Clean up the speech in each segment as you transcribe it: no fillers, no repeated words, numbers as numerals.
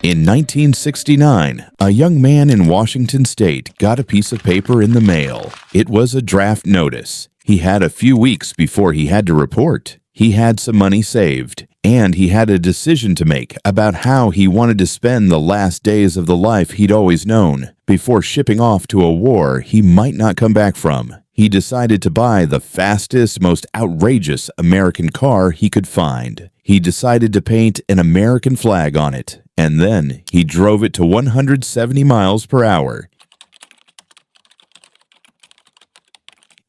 In 1969, a young man in Washington state got a piece of paper in the mail. It was a draft notice. He had a few weeks before he had to report. He had some money saved, and he had a decision to make about how he wanted to spend the last days of the life he'd always known before shipping off to a war he might not come back from. He decided to buy the fastest, most outrageous American car he could find. He decided to paint an American flag on it, and then he drove it to 170 miles per hour.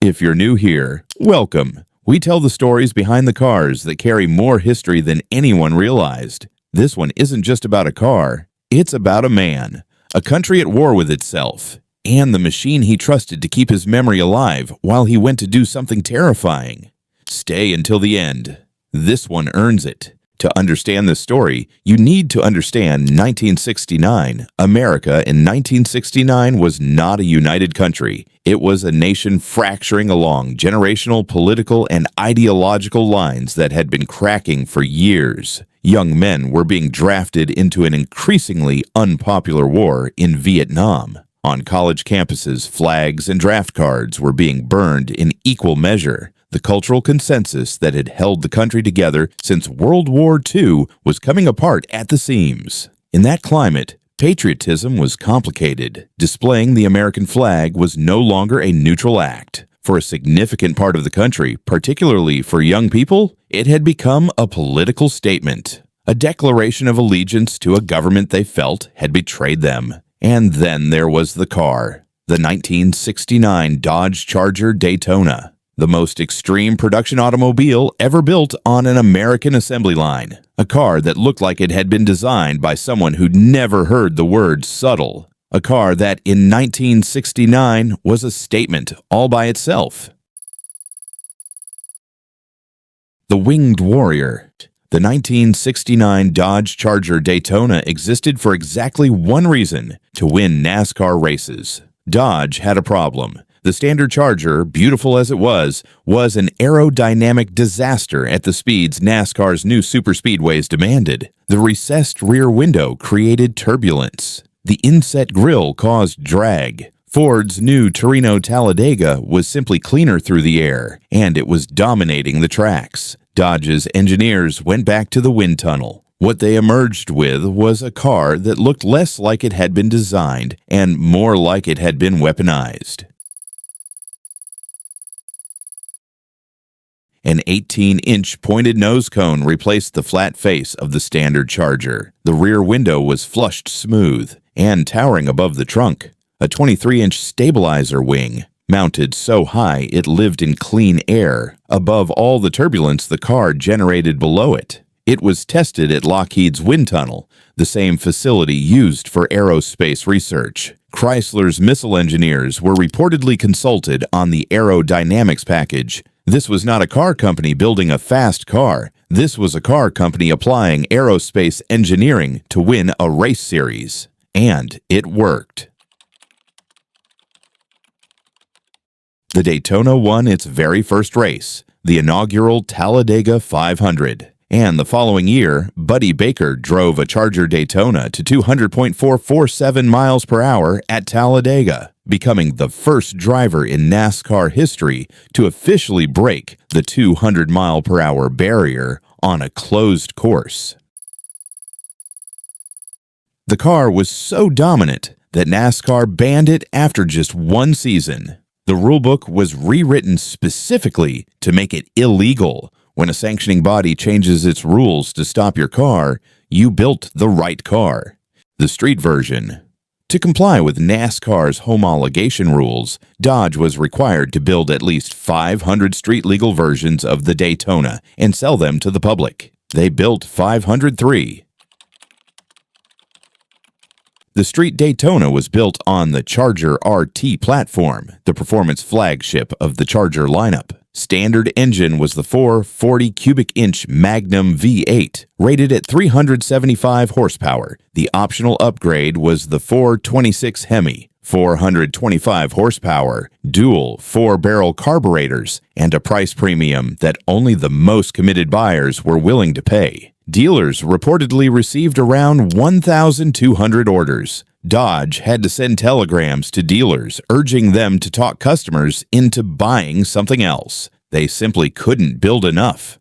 If you're new here, welcome. We tell the stories behind the cars that carry more history than anyone realized. This one isn't just about a car, it's about a man, a country at war with itself, and the machine he trusted to keep his memory alive while he went to do something terrifying. Stay until the end. This one earns it. To understand this story, you need to understand 1969. America in 1969 was not a united country. It was a nation fracturing along generational, political, and ideological lines that had been cracking for years. Young men were being drafted into an increasingly unpopular war in Vietnam. On college campuses, flags and draft cards were being burned in equal measure. The cultural consensus that had held the country together since World War II was coming apart at the seams. In that climate, patriotism was complicated. Displaying the American flag was no longer a neutral act. For a significant part of the country, particularly for young people, it had become a political statement, a declaration of allegiance to a government they felt had betrayed them. And then there was the car, the 1969 Dodge Charger Daytona. The most extreme production automobile ever built on an American assembly line. A car that looked like it had been designed by someone who'd never heard the word subtle. A car that in 1969 was a statement all by itself. The Winged Warrior. The 1969 Dodge Charger Daytona existed for exactly one reason: to win NASCAR races. Dodge had a problem. The standard Charger, beautiful as it was an aerodynamic disaster at the speeds NASCAR's new superspeedways demanded. The recessed rear window created turbulence. The inset grille caused drag. Ford's new Torino Talladega was simply cleaner through the air, and it was dominating the tracks. Dodge's engineers went back to the wind tunnel. What they emerged with was a car that looked less like it had been designed and more like it had been weaponized. An 18-inch pointed nose cone replaced the flat face of the standard Charger. The rear window was flushed smooth and towering above the trunk. A 23-inch stabilizer wing, mounted so high it lived in clean air, above all the turbulence the car generated below it. It was tested at Lockheed's wind tunnel, the same facility used for aerospace research. Chrysler's missile engineers were reportedly consulted on the aerodynamics package. This was not a car company building a fast car. This was a car company applying aerospace engineering to win a race series. And it worked. The Daytona won its very first race, the inaugural Talladega 500. And the following year, Buddy Baker drove a Charger Daytona to 200.447 miles per hour at Talladega, becoming the first driver in NASCAR history to officially break the 200-mile-per-hour barrier on a closed course. The car was so dominant that NASCAR banned it after just one season. The rulebook was rewritten specifically to make it illegal. When a sanctioning body changes its rules to stop your car, you built the right car. The street version. To comply with NASCAR's homologation rules, Dodge was required to build at least 500 street-legal versions of the Daytona and sell them to the public. They built 503. The Street Daytona was built on the Charger RT platform, the performance flagship of the Charger lineup. Standard engine was the 440 cubic inch Magnum V8, rated at 375 horsepower. The optional upgrade was the 426 Hemi, 425 horsepower, dual 4-barrel carburetors, and a price premium that only the most committed buyers were willing to pay. Dealers reportedly received around 1,200 orders. Dodge had to send telegrams to dealers urging them to talk customers into buying something else. They simply couldn't build enough.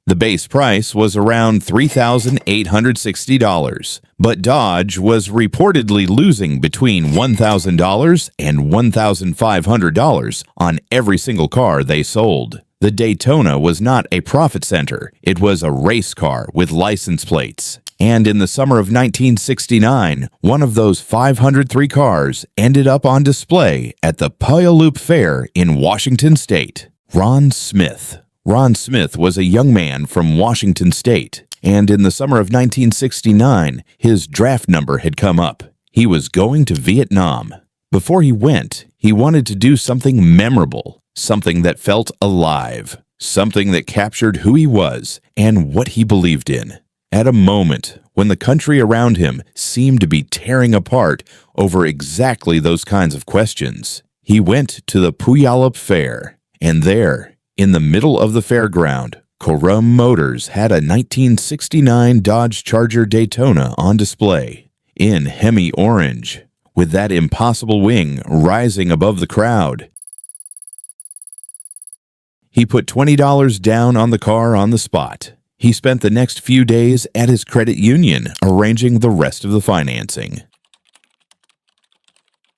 The base price was around $3,860, but Dodge was reportedly losing between $1,000 and $1,500 on every single car they sold. The Daytona was not a profit center. It was a race car with license plates. And in the summer of 1969, one of those 503 cars ended up on display at the Puyallup Fair in Washington State. Ron Smith. Ron Smith was a young man from Washington State, and in the summer of 1969, his draft number had come up. He was going to Vietnam. Before he went, he wanted to do something memorable, something that felt alive, something that captured who he was and what he believed in. At a moment when the country around him seemed to be tearing apart over exactly those kinds of questions, he went to the Puyallup Fair, and there, in the middle of the fairground, Corum Motors had a 1969 Dodge Charger Daytona on display, in Hemi orange, with that impossible wing rising above the crowd. He put $20 down on the car on the spot. He spent the next few days at his credit union arranging the rest of the financing.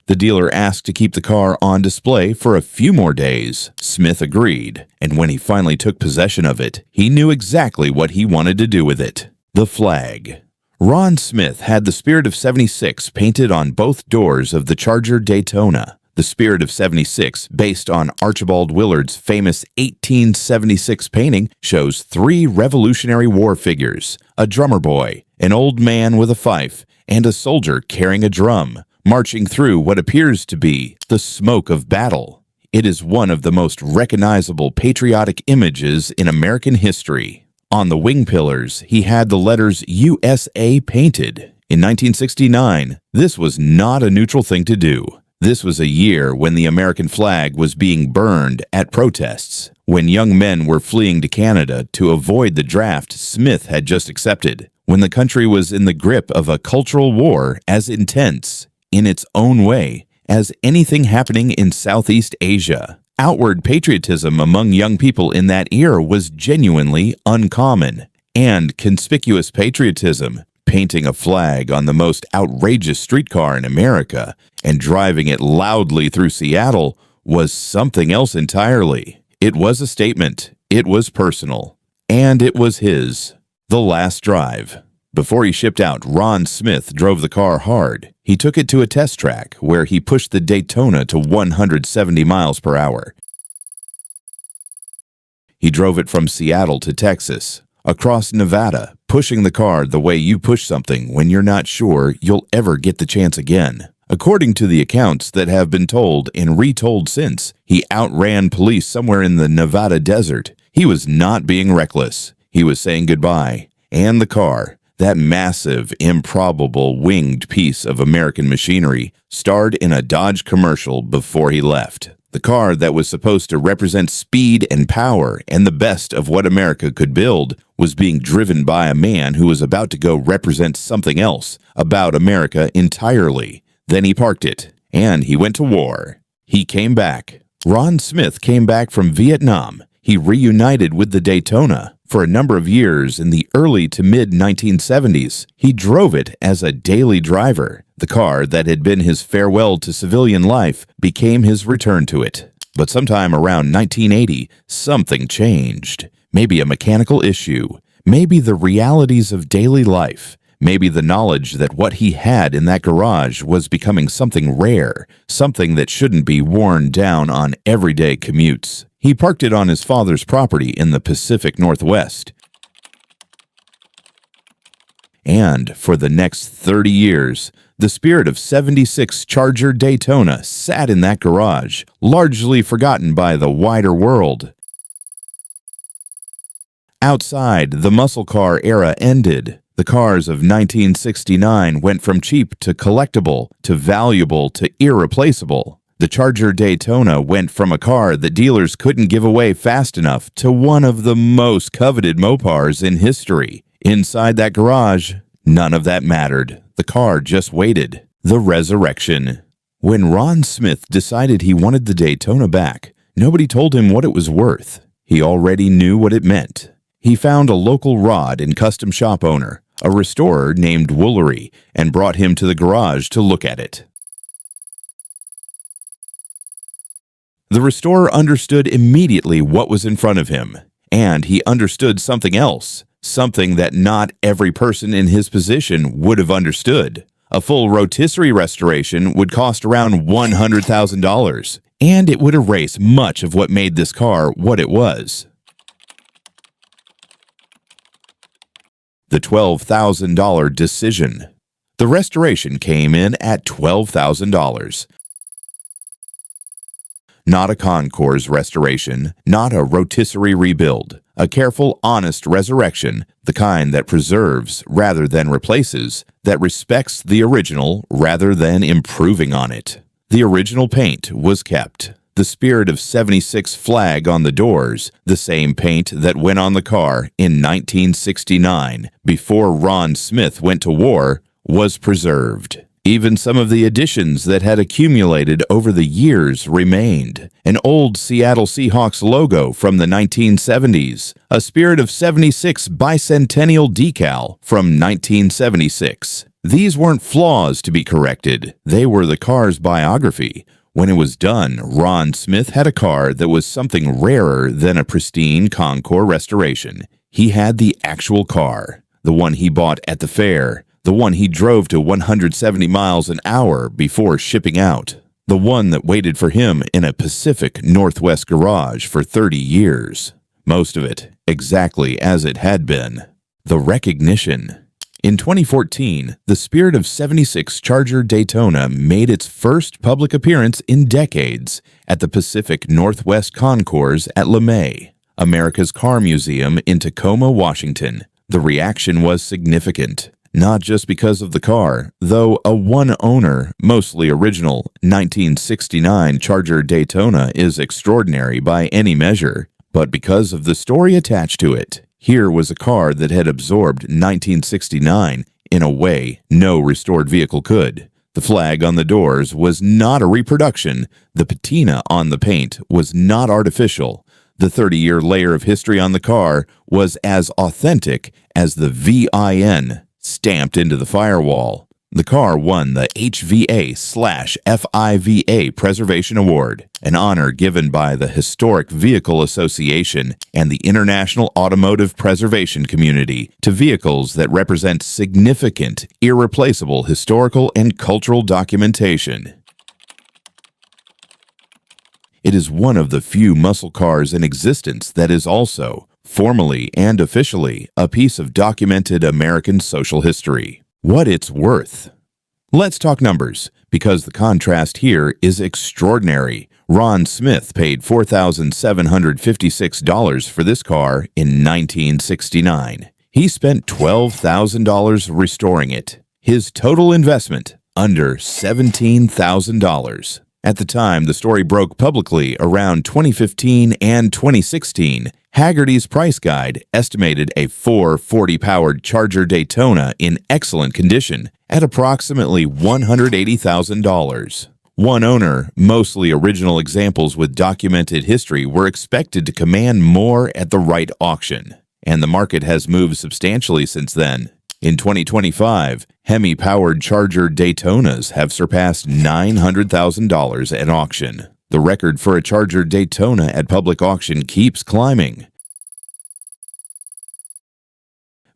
The dealer asked to keep the car on display for a few more days. Smith agreed, and when he finally took possession of it, he knew exactly what he wanted to do with it. The flag. Ron Smith had the Spirit of '76 painted on both doors of the Charger Daytona. The Spirit of '76, based on Archibald Willard's famous 1876 painting, shows 3 Revolutionary War figures, a drummer boy, an old man with a fife, and a soldier carrying a drum, marching through what appears to be the smoke of battle. It is one of the most recognizable patriotic images in American history. On the wing pillars, he had the letters USA painted. In 1969, this was not a neutral thing to do. This was a year when the American flag was being burned at protests, when young men were fleeing to Canada to avoid the draft Smith had just accepted, when the country was in the grip of a cultural war as intense, in its own way, as anything happening in Southeast Asia. Outward patriotism among young people in that era was genuinely uncommon, and conspicuous patriotism, painting a flag on the most outrageous streetcar in America and driving it loudly through Seattle, was something else entirely. It was a statement, it was personal, and it was his. The last drive. Before he shipped out, Ron Smith drove the car hard. He took it to a test track where he pushed the Daytona to 170 miles per hour. He drove it from Seattle to Texas, across Nevada, pushing the car the way you push something when you're not sure you'll ever get the chance again. According to the accounts that have been told and retold since, he outran police somewhere in the Nevada desert. He was not being reckless. He was saying goodbye. And the car, that massive, improbable, winged piece of American machinery, starred in a Dodge commercial before he left. The car that was supposed to represent speed and power and the best of what America could build was being driven by a man who was about to go represent something else about America entirely. Then he parked it, and he went to war. He came back. Ron Smith came back from Vietnam. He reunited with the Daytona. For a number of years in the early to mid-1970s, he drove it as a daily driver. The car that had been his farewell to civilian life became his return to it. But sometime around 1980, something changed. Maybe a mechanical issue. Maybe the realities of daily life. Maybe the knowledge that what he had in that garage was becoming something rare, something that shouldn't be worn down on everyday commutes. He parked it on his father's property in the Pacific Northwest. And for the next 30 years, the Spirit of '76 Charger Daytona sat in that garage, largely forgotten by the wider world. Outside, the muscle car era ended. The cars of 1969 went from cheap to collectible to valuable to irreplaceable. The Charger Daytona went from a car that dealers couldn't give away fast enough to one of the most coveted Mopars in history. Inside that garage, none of that mattered. The car just waited. The resurrection. When Ron Smith decided he wanted the Daytona back, nobody told him what it was worth. He already knew what it meant. He found a local rod and custom shop owner, a restorer named Woolery, and brought him to the garage to look at it. The restorer understood immediately what was in front of him, and he understood something else, something that not every person in his position would have understood. A full rotisserie restoration would cost around $100,000, and it would erase much of what made this car what it was. The $12,000 decision. The restoration came in at $12,000. Not a concours restoration, not a rotisserie rebuild. A careful, honest resurrection, the kind that preserves rather than replaces, that respects the original rather than improving on it. The original paint was kept. The Spirit of '76 flag on the doors, the same paint that went on the car in 1969 before Ron Smith went to war, was preserved. Even some of the additions that had accumulated over the years remained. An old Seattle Seahawks logo from the 1970s, a Spirit of '76 bicentennial decal from 1976. These weren't flaws to be corrected. They were the car's biography. When it was done, Ron Smith had a car that was something rarer than a pristine Concours restoration. He had the actual car, the one he bought at the fair, the one he drove to 170 miles an hour before shipping out, the one that waited for him in a Pacific Northwest garage for 30 years. Most of it exactly as it had been. The recognition. In 2014, the Spirit of '76 Charger Daytona made its first public appearance in decades at the Pacific Northwest Concours at LeMay, America's Car Museum in Tacoma, Washington. The reaction was significant. Not just because of the car, though a one-owner, mostly original 1969 Charger Daytona is extraordinary by any measure, but because of the story attached to it. Here was a car that had absorbed 1969 in a way no restored vehicle could. The flag on the doors was not a reproduction. The patina on the paint was not artificial. The 30-year layer of history on the car was as authentic as the VIN stamped into the firewall. The car won the HVA/FIVA Preservation Award, an honor given by the Historic Vehicle Association and the International Automotive Preservation Community to vehicles that represent significant, irreplaceable historical and cultural documentation. It is one of the few muscle cars in existence that is also, formally and officially, a piece of documented American social history. What it's worth. Let's talk numbers, because the contrast here is extraordinary. Ron Smith paid $4,756 for this car in 1969. He spent $12,000 restoring it. His total investment, under $17,000. At the time the story broke publicly around 2015 and 2016, Hagerty's Price Guide estimated a 440-powered Charger Daytona in excellent condition at approximately $180,000. One owner, mostly original examples with documented history, were expected to command more at the right auction, and the market has moved substantially since then. In 2025, Hemi-powered Charger Daytonas have surpassed $900,000 at auction. The record for a Charger Daytona at public auction keeps climbing.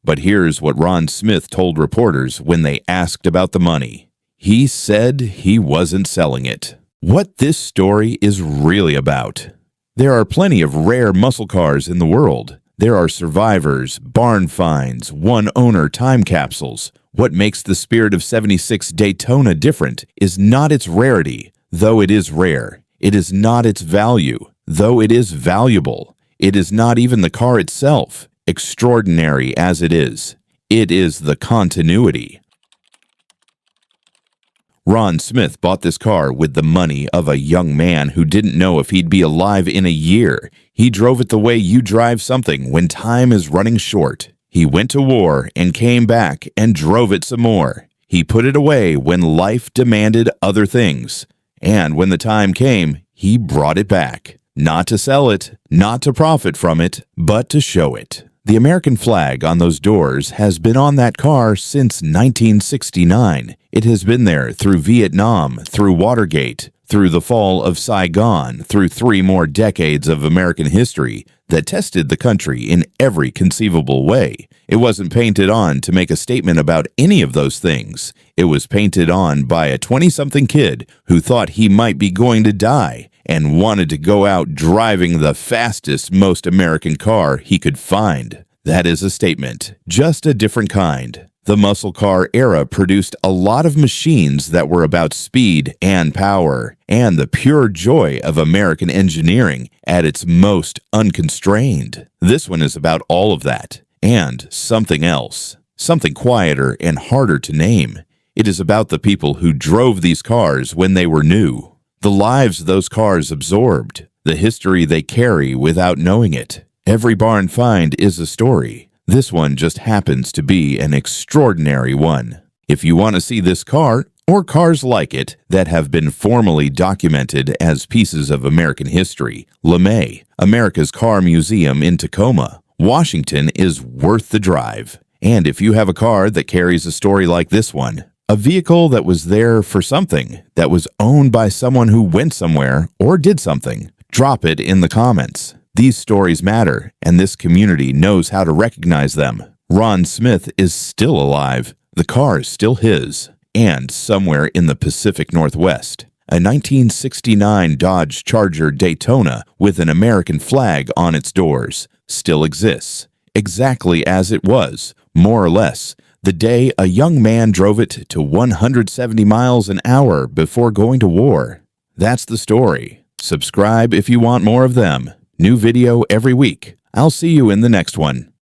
But here's what Ron Smith told reporters when they asked about the money. He said he wasn't selling it. What this story is really about. There are plenty of rare muscle cars in the world. There are survivors, barn finds, one-owner time capsules. What makes the Spirit of '76 Daytona different is not its rarity, though it is rare. It is not its value, though it is valuable. It is not even the car itself, extraordinary as it is. It is the continuity. Ron Smith bought this car with the money of a young man who didn't know if he'd be alive in a year. He drove it the way you drive something when time is running short. He went to war and came back and drove it some more. He put it away when life demanded other things. And when the time came, he brought it back. Not to sell it, not to profit from it, but to show it. The American flag on those doors has been on that car since 1969. It has been there through Vietnam, through Watergate, through the fall of Saigon, through 3 more decades of American history that tested the country in every conceivable way. It wasn't painted on to make a statement about any of those things. It was painted on by a 20-something kid who thought he might be going to die and wanted to go out driving the fastest, most American car he could find. That is a statement, just a different kind. The muscle car era produced a lot of machines that were about speed and power, and the pure joy of American engineering at its most unconstrained. This one is about all of that, and something else, something quieter and harder to name. It is about the people who drove these cars when they were new, the lives those cars absorbed, the history they carry without knowing it. Every barn find is a story. This one just happens to be an extraordinary one. If you want to see this car, or cars like it that have been formally documented as pieces of American history, LeMay, America's Car Museum in Tacoma, Washington, is worth the drive. And if you have a car that carries a story like this one, a vehicle that was there for something, that was owned by someone who went somewhere or did something, drop it in the comments. These stories matter, and this community knows how to recognize them. Ron Smith is still alive. The car is still his, and somewhere in the Pacific Northwest. A 1969 Dodge Charger Daytona with an American flag on its doors still exists, exactly as it was, more or less, the day a young man drove it to 170 miles an hour before going to war. That's the story. Subscribe if you want more of them. New video every week. I'll see you in the next one.